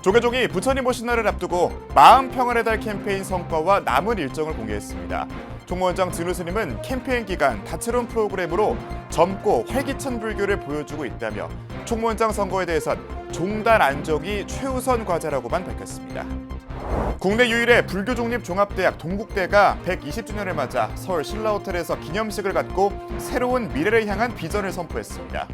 조계종이 부처님 오신 날을 앞두고 마음 평안의 달 캠페인 성과와 남은 일정을 공개했습니다. 총무원장 진우 스님은 캠페인 기간 다채로운 프로그램으로 젊고 활기찬 불교를 보여주고 있다며 총무원장 선거에 대해선 종단 안정이 최우선 과제라고만 밝혔습니다. 국내 유일의 불교종립종합대학 동국대가 120주년을 맞아 서울 신라호텔에서 기념식을 갖고 새로운 미래를 향한 비전을 선포했습니다.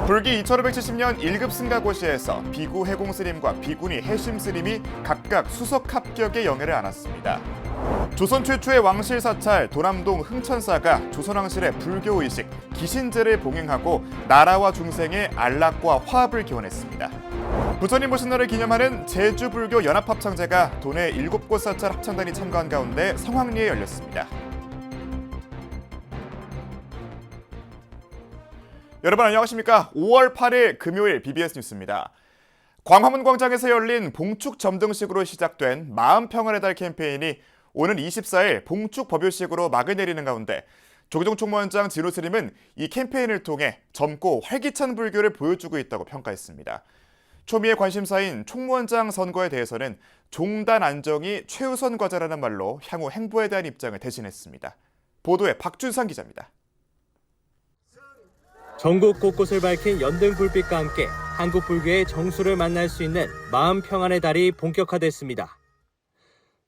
불기 2570년 1급 승가고시에서 비구 해공 스님과 비구니 해심 스님이 각각 수석 합격의 영예를 안았습니다. 조선 최초의 왕실 사찰 도남동 흥천사가 조선왕실의 불교의식, 기신제를 봉행하고 나라와 중생의 안락과 화합을 기원했습니다. 부처님 오신 날을 기념하는 제주불교 연합합창제가 도내 7곳 사찰 합창단이 참가한 가운데 성황리에 열렸습니다. 여러분 안녕하십니까? 5월 8일 금요일 BBS 뉴스입니다. 광화문 광장에서 열린 봉축 점등식으로 시작된 마음 평안의 달 캠페인이 오는 24일 봉축 법요식으로 막을 내리는 가운데 조계종 총무원장 진우 스님은 이 캠페인을 통해 젊고 활기찬 불교를 보여주고 있다고 평가했습니다. 초미의 관심사인 총무원장 선거에 대해서는 종단 안정이 최우선 과제라는 말로 향후 행보에 대한 입장을 대신했습니다. 보도에 박준상 기자입니다. 전국 곳곳을 밝힌 연등 불빛과 함께 한국 불교의 정수를 만날 수 있는 마음 평안의 달이 본격화됐습니다.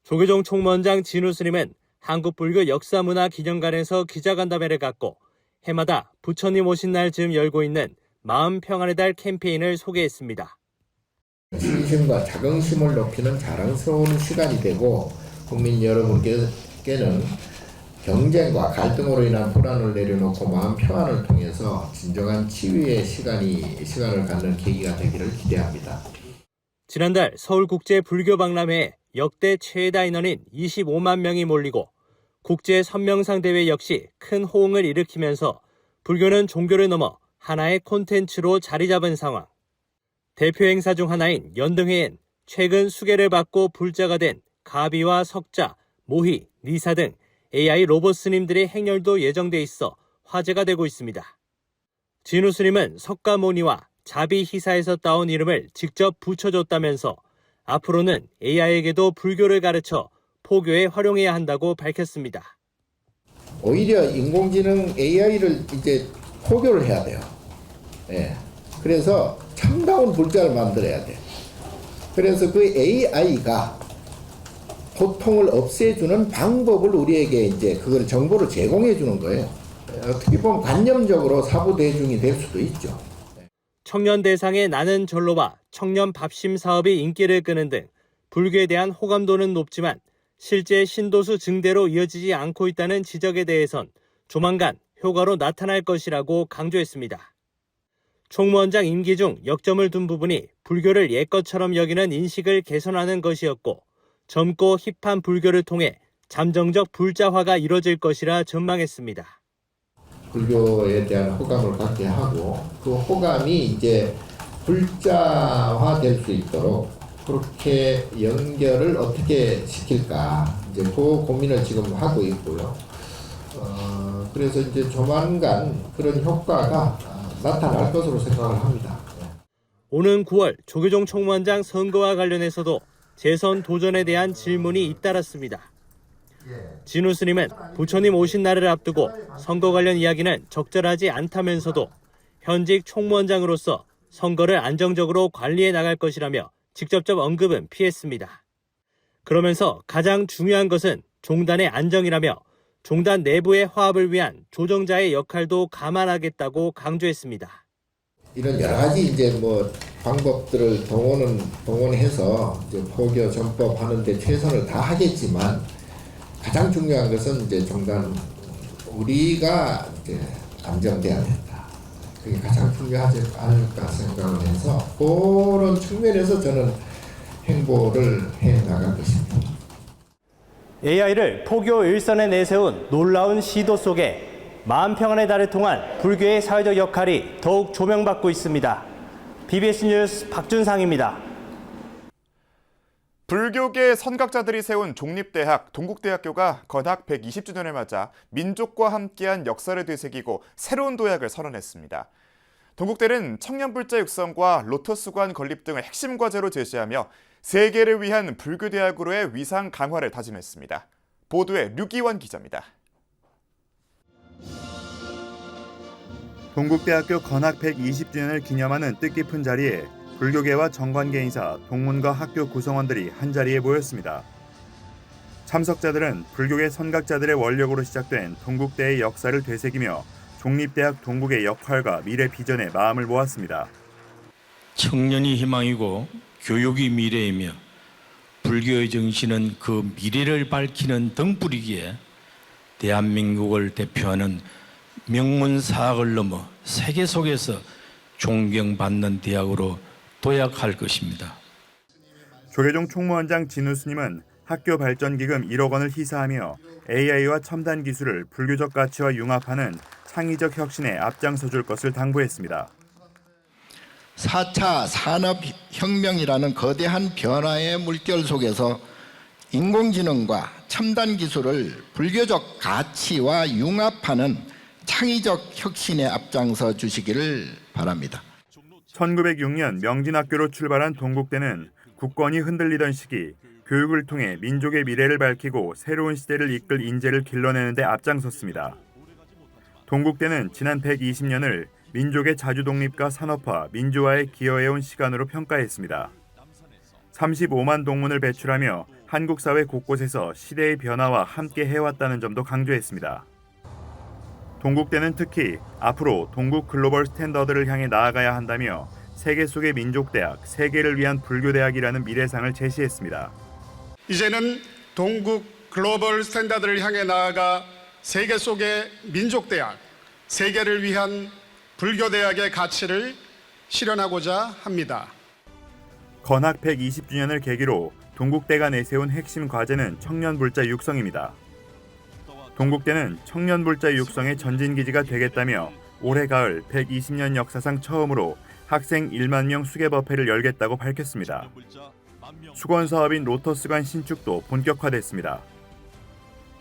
조계종 총무원장 진우 스님은 한국불교 역사문화기념관에서 기자간담회를 갖고 해마다 부처님 오신 날 즈음 열고 있는 마음 평안의 달 캠페인을 소개했습니다. 신심과 자긍심을 높이는 자랑스러운 시간이 되고 국민 여러분께는 경쟁과 갈등으로 인한 불안을 내려놓고 마음 평안을 통해서 진정한 치유의 시간을 갖는 계기가 되기를 기대합니다. 지난달 서울국제불교박람회에 역대 최다 인원인 25만 명이 몰리고 국제 선명상 대회 역시 큰 호응을 일으키면서 불교는 종교를 넘어 하나의 콘텐츠로 자리 잡은 상황. 대표 행사 중 하나인 연등회엔 최근 수계를 받고 불자가 된 가비와 석자, 모희, 니사 등 AI 로봇 스님들의 행렬도 예정돼 있어 화제가 되고 있습니다. 진우 스님은 석가모니와 자비희사에서 따온 이름을 직접 붙여줬다면서 앞으로는 AI에게도 불교를 가르쳐 포교에 활용해야 한다고 밝혔습니다. 오히려 인공지능 AI를 이제 포교를 해야 돼요. 예. 그래서 참다운 불자를 만들어야 돼. 그래서 그 AI가 고통을 없애주는 방법을 우리에게 이제 그걸 정보를 제공해 주는 거예요. 어떻게 보면 관념적으로 사부대중이 될 수도 있죠. 청년 대상의 나는 절로와 청년 밥심 사업이 인기를 끄는 등 불교에 대한 호감도는 높지만 실제 신도수 증대로 이어지지 않고 있다는 지적에 대해선 조만간 효과로 나타날 것이라고 강조했습니다. 총무원장 임기 중 역점을 둔 부분이 불교를 옛것처럼 여기는 인식을 개선하는 것이었고 젊고 힙한 불교를 통해 잠정적 불자화가 이뤄질 것이라 전망했습니다. 불교에 대한 호감을 갖게 하고 그 호감이 이제 불자화 될 수 있도록 그렇게 연결을 어떻게 시킬까 이제 그 고민을 지금 하고 있고요. 그래서 이제 조만간 그런 효과가 나타날 것으로 생각을 합니다. 오는 9월 조계종 총무원장 선거와 관련해서도 재선 도전에 대한 질문이 잇따랐습니다. 진우 스님은 부처님 오신 날을 앞두고 선거 관련 이야기는 적절하지 않다면서도 현직 총무원장으로서 선거를 안정적으로 관리해 나갈 것이라며 직접적 언급은 피했습니다. 그러면서 가장 중요한 것은 종단의 안정이라며 종단 내부의 화합을 위한 조정자의 역할도 감안하겠다고 강조했습니다. 이런 여러 가지 이제 방법들을 동원해서 이제 포교 전법 하는데 최선을 다하겠지만 가장 중요한 것은 이제 종단 우리가 이제 안정돼야 된다. 그게 가장 중요하지 않을까 생각을 해서 그런 측면에서 저는 행보를 해 나갈 것입니다. AI를 포교 일선에 내세운 놀라운 시도 속에 마음평안의 달을 통한 불교의 사회적 역할이 더욱 조명받고 있습니다. BBS 뉴스 박준상입니다. 불교계 선각자들이 세운 종립대학 동국대학교가 건학 120주년을 맞아 민족과 함께한 역사를 되새기고 새로운 도약을 선언했습니다. 동국대는 청년불자 육성과 로터스관 건립 등을 핵심 과제로 제시하며 세계를 위한 불교대학으로의 위상 강화를 다짐했습니다. 보도에 류기원 기자입니다. 동국대학교 건학 120주년을 기념하는 뜻깊은 자리에 불교계와 정관계 인사, 동문과 학교 구성원들이 한자리에 모였습니다. 참석자들은 불교계 선각자들의 원력으로 시작된 동국대의 역사를 되새기며 종립대학 동국의 역할과 미래 비전에 마음을 모았습니다. 청년이 희망이고 교육이 미래이며 불교의 정신은 그 미래를 밝히는 등불이기에 대한민국을 대표하는 명문사학을 넘어 세계 속에서 존경받는 대학으로 도약할 것입니다. 조계종 총무원장 진우 스님은 학교 발전기금 1억 원을 희사하며 AI와 첨단 기술을 불교적 가치와 융합하는 창의적 혁신에 앞장서줄 것을 당부했습니다. 4차 산업혁명이라는 거대한 변화의 물결 속에서 인공지능과 첨단 기술을 불교적 가치와 융합하는 창의적 혁신에 앞장서 주시기를 바랍니다. 1906년 명진학교로 출발한 동국대는 국권이 흔들리던 시기 교육을 통해 민족의 미래를 밝히고 새로운 시대를 이끌 인재를 길러내는 데 앞장섰습니다. 동국대는 지난 120년을 민족의 자주독립과 산업화, 민주화에 기여해온 시간으로 평가했습니다. 35만 동문을 배출하며 한국 사회 곳곳에서 시대의 변화와 함께 해왔다는 점도 강조했습니다. 동국대는 특히 앞으로 동국 글로벌 스탠더드를 향해 나아가야 한다며 세계 속의 민족대학, 세계를 위한 불교대학이라는 미래상을 제시했습니다. 이제는 동국 글로벌 스탠다드를 향해 나아가 세계 속의 민족대학, 세계를 위한 불교대학의 가치를 실현하고자 합니다. 건학 120주년을 계기로 동국대가 내세운 핵심 과제는 청년불자 육성입니다. 동국대는 청년불자 육성의 전진기지가 되겠다며 올해 가을 120년 역사상 처음으로 학생 1만 명 수계법회를 열겠다고 밝혔습니다. 수건사업인 로터스관 신축도 본격화됐습니다.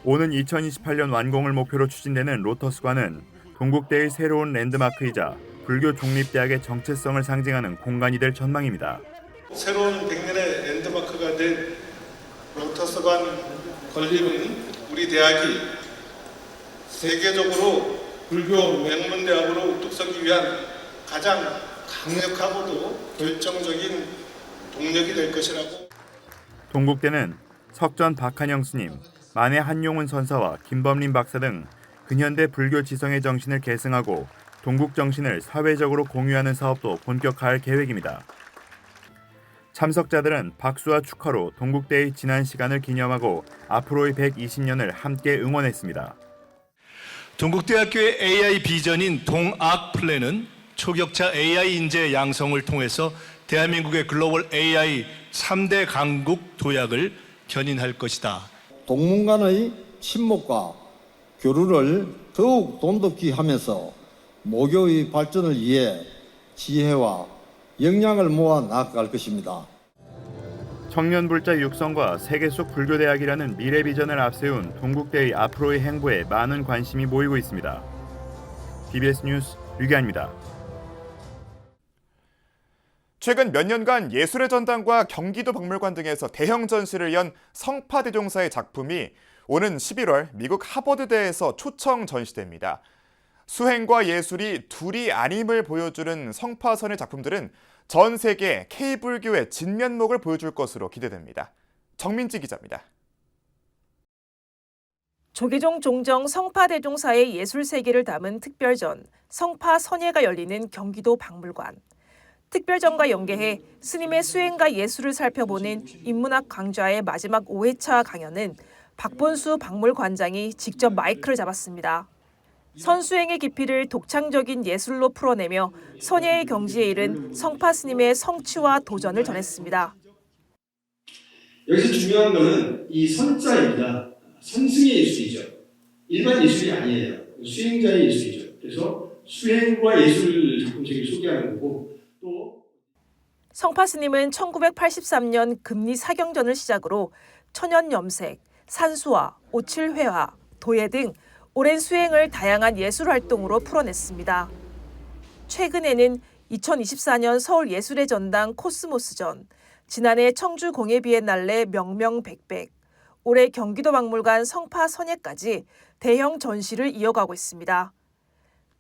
오는 2028년 완공을 목표로 추진되는 로터스관은 동국대의 새로운 랜드마크이자 불교 종립대학의 정체성을 상징하는 공간이 될 전망입니다. 새로운 100년의 랜드마크가 된 로터스관 건립은 우리 대학이 세계적으로 불교 명문대학으로 우뚝 서기 위한 가장 강력하고도 결정적인 동력이 될 것이라고. 동국대는 석전 박한영 스님, 만해 한용운 선사와 김범린 박사 등 근현대 불교 지성의 정신을 계승하고 동국 정신을 사회적으로 공유하는 사업도 본격화할 계획입니다. 참석자들은 박수와 축하로 동국대의 지난 시간을 기념하고 앞으로의 120년을 함께 응원했습니다. 동국대학교의 AI 비전인 동악 플랜은 초격차 AI 인재 양성을 통해서 대한민국의 글로벌 AI 3대 강국 도약을 견인할 것이다. 동문 간의 친목과 교류를 더욱 돈독히 하면서 모교의 발전을 위해 지혜와 역량을 모아 나아갈 것입니다. 청년불자 육성과 세계 속 불교대학이라는 미래 비전을 앞세운 동국대의 앞으로의 행보에 많은 관심이 모이고 있습니다. BBS 뉴스 류기환입니다. 최근 몇 년간 예술의 전당과 경기도 박물관 등에서 대형 전시를 연 성파대종사의 작품이 오는 11월 미국 하버드대에서 초청 전시됩니다. 수행과 예술이 둘이 아님을 보여주는 성파선의 작품들은 전 세계 K불교의 진면목을 보여줄 것으로 기대됩니다. 정민지 기자입니다. 조계종 종정 성파대종사의 예술 세계를 담은 특별전 성파선예가 열리는 경기도 박물관. 특별전과 연계해 스님의 수행과 예술을 살펴보는 인문학 강좌의 마지막 5회차 강연은 박본수 박물관장이 직접 마이크를 잡았습니다. 선수행의 깊이를 독창적인 예술로 풀어내며 선예의 경지에 이른 성파 스님의 성취와 도전을 전했습니다. 여기서 중요한 거는 이 선자입니다. 선승의 예술이죠. 일반 예술이 아니에요. 수행자의 예술이죠. 그래서 수행과 예술 작품책을 소개하는 거고 또 성파 스님은 1983년 금리 사경전을 시작으로 천연염색, 산수화, 오칠회화, 도예 등 오랜 수행을 다양한 예술 활동으로 풀어냈습니다. 최근에는 2024년 서울예술의 전당 코스모스전, 지난해 청주 공예비엔날레 명명백백, 올해 경기도 박물관 성파 선예까지 대형 전시를 이어가고 있습니다.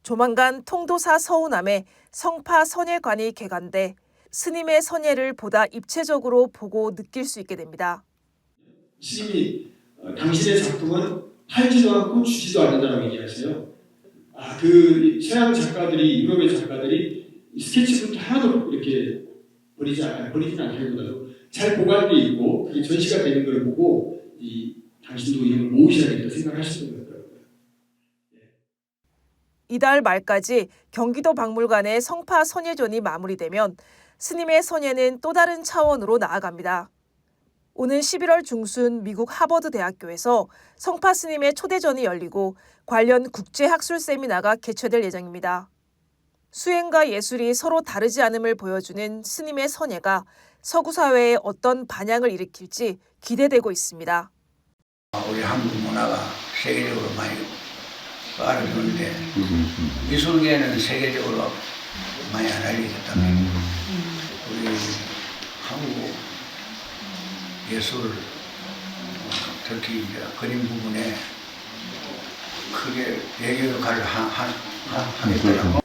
조만간 통도사 서운함에 성파 선예관이 개관돼 스님의 선예를 보다 입체적으로 보고 느낄 수 있게 됩니다. 스님이 당신의 작품은 팔지도 않고 주지도 않는다고 얘기하세요. 그 서양 작가들이, 유럽의 작가들이 스케치북 하나도 이렇게 버리진 않다기보다도 잘 보관돼 있고 그게 전시가 되는 걸 보고 당신도 이런 걸 모으셔야겠다 생각하시는 거더라고요. 이달 말까지 경기도 박물관의 성파 선예전이 마무리되면 스님의 선예는 또 다른 차원으로 나아갑니다. 오는 11월 중순 미국 하버드 대학교에서 성파 스님의 초대전이 열리고 관련 국제학술 세미나가 개최될 예정입니다. 수행과 예술이 서로 다르지 않음을 보여주는 스님의 선예가 서구 사회에 어떤 반향을 일으킬지 기대되고 있습니다. 우리 한국 문화가 세계적으로 많이 알아주는데 미술계는 세계적으로 많이 안 알려졌다면 우리 한국 예술, 특히 이제 그림 부분에 크게 외교 역할을 하겠더라고.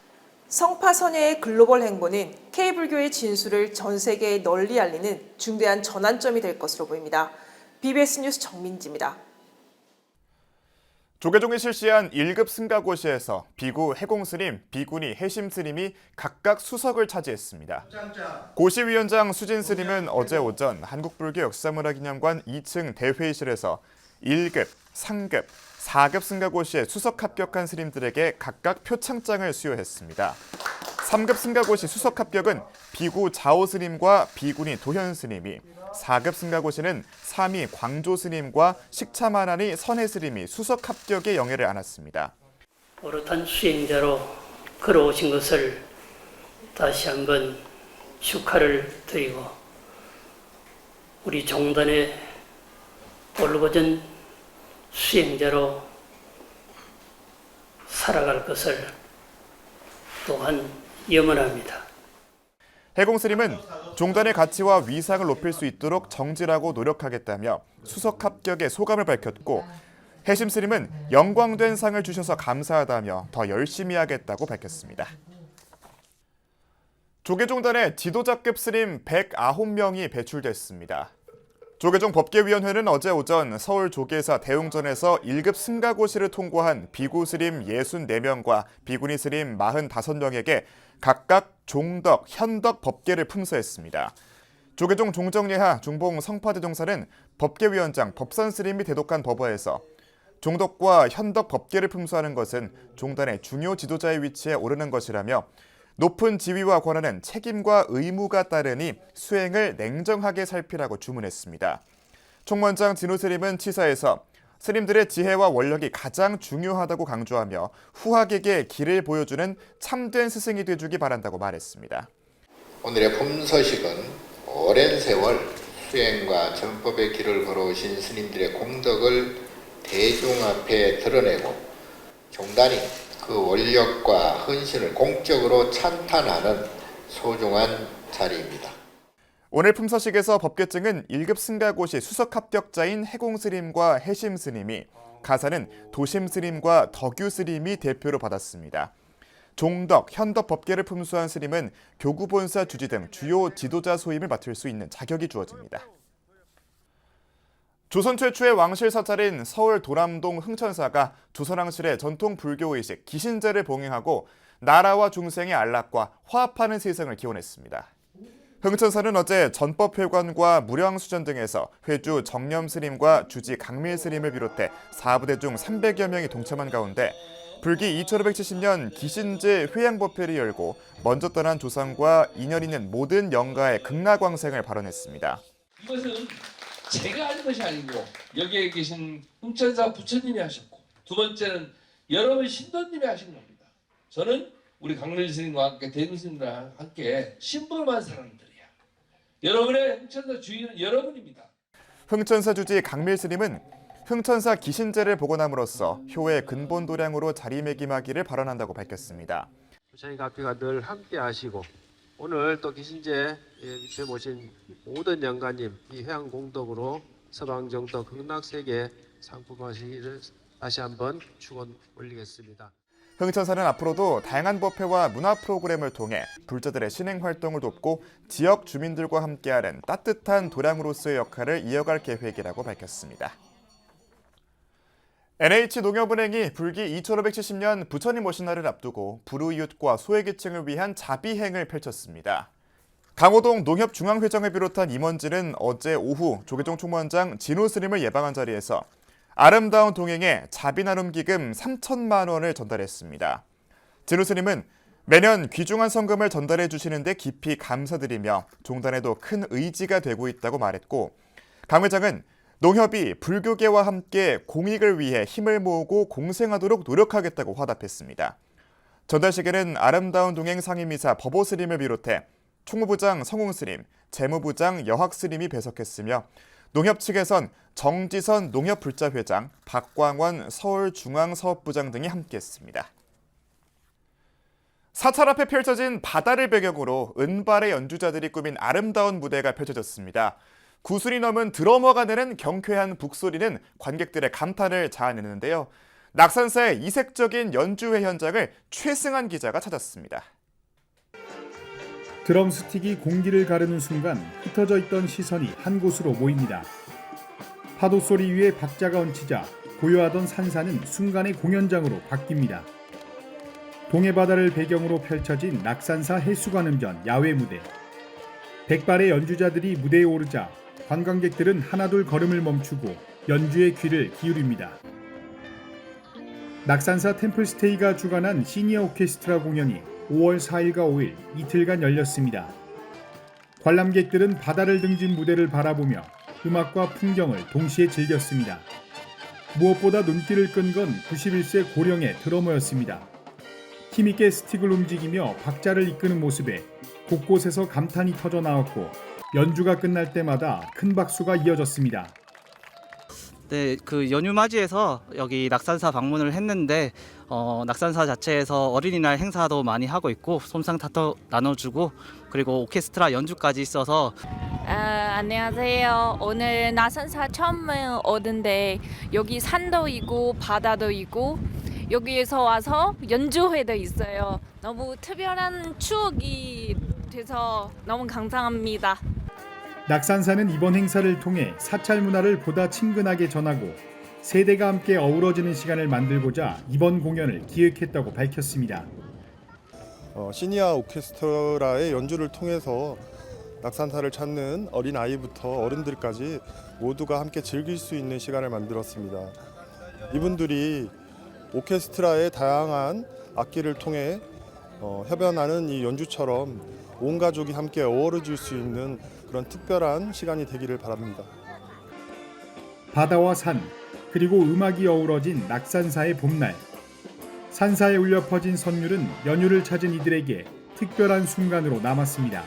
성파 선예의 글로벌 행보는 K불교의 진수를 전 세계에 널리 알리는 중대한 전환점이 될 것으로 보입니다. BBS 뉴스 정민지입니다. 조계종이 실시한 1급 승가고시에서 비구 해공스님, 비구니 해심스님이 각각 수석을 차지했습니다. 고시위원장 수진스님은 어제 오전 한국불교역사문화기념관 2층 대회의실에서 1급, 상급, 4급 승가고시에 수석 합격한 스님들에게 각각 표창장을 수여했습니다. 3급 승가고시 수석 합격은 비구 자오 스님과 비구니 도현 스님이, 4급 승가고시는 3위 광조 스님과 식차만하니 선해 스님이 수석 합격의 영예를 안았습니다. 오롯한 수행자로 걸어오신 것을 다시 한번 축하를 드리고 우리 종단의 올곧은 수행자로 살아갈 것을 또한 염원합니다. 해공스님은 종단의 가치와 위상을 높일 수 있도록 정진하고 노력하겠다며 수석 합격의 소감을 밝혔고, 해심스님은 영광된 상을 주셔서 감사하다며 더 열심히 하겠다고 밝혔습니다. 조계종단의 지도자급 스님 109명이 배출됐습니다. 조계종 법계위원회는 어제 오전 서울 조계사 대웅전에서 1급 승가고시를 통과한 비구 스님 64명과 비구니 스님 45명에게 각각 종덕, 현덕 법계를 품서했습니다. 조계종 종정예하 중봉 성파대종사는 법계위원장 법산 스님이 대독한 법화에서 종덕과 현덕 법계를 품수하는 것은 종단의 중요 지도자의 위치에 오르는 것이라며 높은 지위와 권한은 책임과 의무가 따르니 수행을 냉정하게 살피라고 주문했습니다. 총무원장 진우 스님은 치사에서 스님들의 지혜와 원력이 가장 중요하다고 강조하며 후학에게 길을 보여주는 참된 스승이 돼주기 바란다고 말했습니다. 오늘의 품서식은 오랜 세월 수행과 전법의 길을 걸어오신 스님들의 공덕을 대중 앞에 드러내고 종단이 그 원력과 헌신을 공적으로 찬탄하는 소중한 자리입니다. 오늘 품서식에서 법계증은 1급 승가고시 수석 합격자인 해공스님과 해심스님이, 가사는 도심스님과 덕유스님이 대표로 받았습니다. 종덕, 현덕 법계를 품수한 스님은 교구본사 주지 등 주요 지도자 소임을 맡을 수 있는 자격이 주어집니다. 조선 최초의 왕실 사찰인 서울 도남동 흥천사가 조선왕실의 전통 불교의식 기신제를 봉행하고 나라와 중생의 안락과 화합하는 세상을 기원했습니다. 흥천사는 어제 전법회관과 무량수전 등에서 회주 정념 스님과 주지 강밀 스님을 비롯해 4부대 중 300여 명이 동참한 가운데 불기 2570년 기신제 회양법회를 열고 먼저 떠난 조상과 인연 있는 모든 영가의 극락광생을 발언했습니다. 이것은 제가 한 것이 아니고 여기에 계신 흥천사 부처님이 하셨고, 두 번째는 여러분 신도님이 하신 겁니다. 저는 우리 강밀 스님과 함께 대중 스님과 함께 심부름한 사람들이야. 여러분의 흥천사 주인은 여러분입니다. 흥천사 주지 강밀 스님은 흥천사 기신제를 복원함으로써 효의 근본 도량으로 자리매김하기를 발언한다고 밝혔습니다. 부처님 가피가 늘 함께 하시고 오늘 또 기신제 밑에 모신 모든 영가님 이 회양 공덕으로 서방정덕 극락세계 상품화시기를 다시 한번 축원 올리겠습니다. 흥천사는 앞으로도 다양한 법회와 문화 프로그램을 통해 불자들의 신행 활동을 돕고 지역 주민들과 함께하는 따뜻한 도량으로서의 역할을 이어갈 계획이라고 밝혔습니다. NH농협은행이 불기 2570년 부처님 오신 날을 앞두고 불우이웃과 소외계층을 위한 자비행을 펼쳤습니다. 강호동 농협중앙회장을 비롯한 임원진은 어제 오후 조계종 총무원장 진호 스님을 예방한 자리에서 아름다운 동행에 자비 나눔 기금 3천만 원을 전달했습니다. 진호 스님은 매년 귀중한 성금을 전달해 주시는 데 깊이 감사드리며 종단에도 큰 의지가 되고 있다고 말했고, 강 회장은 농협이 불교계와 함께 공익을 위해 힘을 모으고 공생하도록 노력하겠다고 화답했습니다. 전달식에는 아름다운 동행 상임이사 법오 스님을 비롯해 총무부장 성웅 스님, 재무부장 여학 스님이 배석했으며 농협 측에선 정지선 농협불자회장, 박광원 서울중앙사업부장 등이 함께했습니다. 사찰 앞에 펼쳐진 바다를 배경으로 은발의 연주자들이 꾸민 아름다운 무대가 펼쳐졌습니다. 구순이 넘은 드러머가 내는 경쾌한 북소리는 관객들의 감탄을 자아내는데요. 낙산사의 이색적인 연주회 현장을 최승한 기자가 찾았습니다. 드럼 스틱이 공기를 가르는 순간 흩어져 있던 시선이 한 곳으로 모입니다. 파도 소리 위에 박자가 얹히자 고요하던 산사는 순간의 공연장으로 바뀝니다. 동해바다를 배경으로 펼쳐진 낙산사 해수관음전 야외 무대. 백발의 연주자들이 무대에 오르자 관광객들은 하나둘 걸음을 멈추고 연주에 귀를 기울입니다. 낙산사 템플스테이가 주관한 시니어 오케스트라 공연이 5월 4일과 5일 이틀간 열렸습니다. 관람객들은 바다를 등진 무대를 바라보며 음악과 풍경을 동시에 즐겼습니다. 무엇보다 눈길을 끈 건 91세 고령의 드러머였습니다. 힘있게 스틱을 움직이며 박자를 이끄는 모습에 곳곳에서 감탄이 터져 나왔고 연주가 끝날 때마다 큰 박수가 이어졌습니다. 네, 그 연휴 맞이해서 여기 낙산사 방문을 했는데 낙산사 자체에서 어린이날 행사도 많이 하고 있고 솜상타도 나눠주고 그리고 오케스트라 연주까지 있어서 안녕하세요. 오늘 낙산사 처음 오는데 여기 산도 있고 바다도 있고 여기에서 와서 연주회도 있어요. 너무 특별한 추억이 돼서 너무 감사합니다. 낙산사는 이번 행사를 통해 사찰 문화를 보다 친근하게 전하고 세대가 함께 어우러지는 시간을 만들고자 이번 공연을 기획했다고 밝혔습니다. 시니어 오케스트라의 연주를 통해서 낙산사를 찾는 어린아이부터 어른들까지 모두가 함께 즐길 수 있는 시간을 만들었습니다. 이분들이 오케스트라의 다양한 악기를 통해 협연하는 이 연주처럼 온 가족이 함께 어우러질 수 있는 그런 특별한 시간이 되기를 바랍니다. 바다와 산, 그리고 음악이 어우러진 낙산사의 봄날. 산사에 울려 퍼진 선율은 연휴를 찾은 이들에게 특별한 순간으로 남았습니다.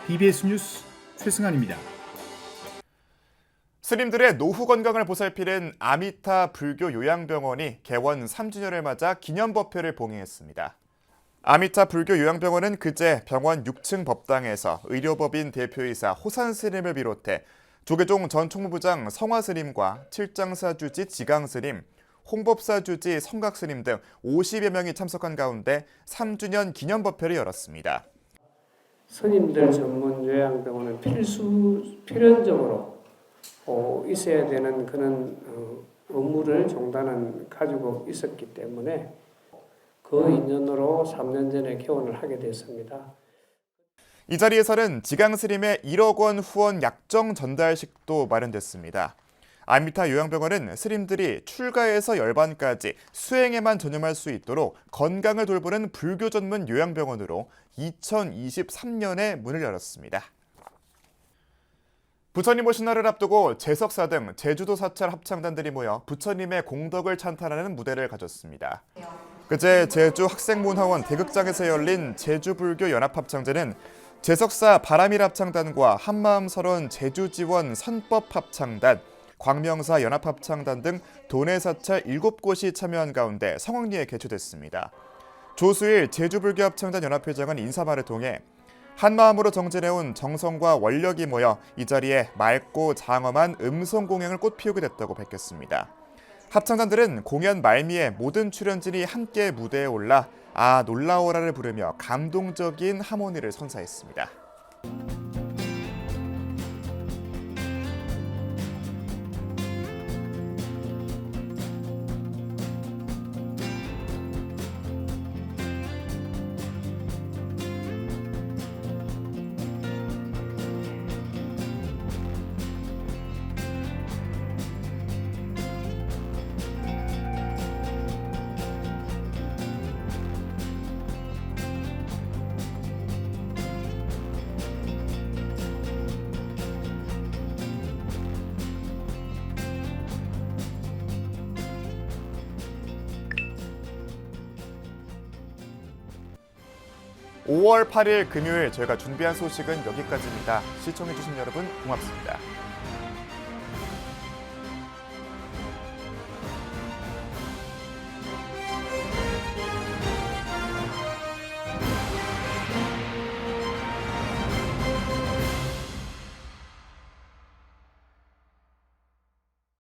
BBS 뉴스 최승환입니다. 스님들의 노후 건강을 보살피는 아미타 불교 요양병원이 개원 3주년을 맞아 기념법회를 봉행했습니다. 아미타 불교 요양병원은 그제 병원 6층 법당에서 의료법인 대표이사 호산 스님을 비롯해 조계종 전 총무부장 성화 스님과 칠장사 주지 지강 스님, 홍법사 주지 성각 스님 등 50여 명이 참석한 가운데 3주년 기념법회를 열었습니다. 스님들 전문 요양병원은 필연적으로 있어야 되는 그런 업무를 종단은 가지고 있었기 때문에 그 인연으로 3년 전에 개원을 하게 됐습니다. 이 자리에서는 지강스님의 1억 원 후원 약정 전달식도 마련됐습니다. 아미타 요양병원은 스님들이 출가에서 열반까지 수행에만 전념할 수 있도록 건강을 돌보는 불교 전문 요양병원으로 2023년에 문을 열었습니다. 부처님 오신 날을 앞두고 재석사 등 제주도 사찰 합창단들이 모여 부처님의 공덕을 찬탄하는 무대를 가졌습니다. 그제 제주 학생문화원 대극장에서 열린 제주불교 연합합창제는 재석사 바람일 합창단과 한마음설원 제주지원 선법합창단, 광명사 연합합창단 등 도내 사찰 7곳이 참여한 가운데 성황리에 개최됐습니다. 조수일 제주불교합창단 연합회장은 인사말을 통해 한마음으로 정진해온 정성과 원력이 모여 이 자리에 맑고 장엄한 음성공양을 꽃피우게 됐다고 밝혔습니다. 합창단들은 공연 말미에 모든 출연진이 함께 무대에 올라 아 놀라워라를 부르며 감동적인 하모니를 선사했습니다. (5월 8일) 금요일 저희가 준비한 소식은 여기까지입니다. 시청해주신 여러분 고맙습니다.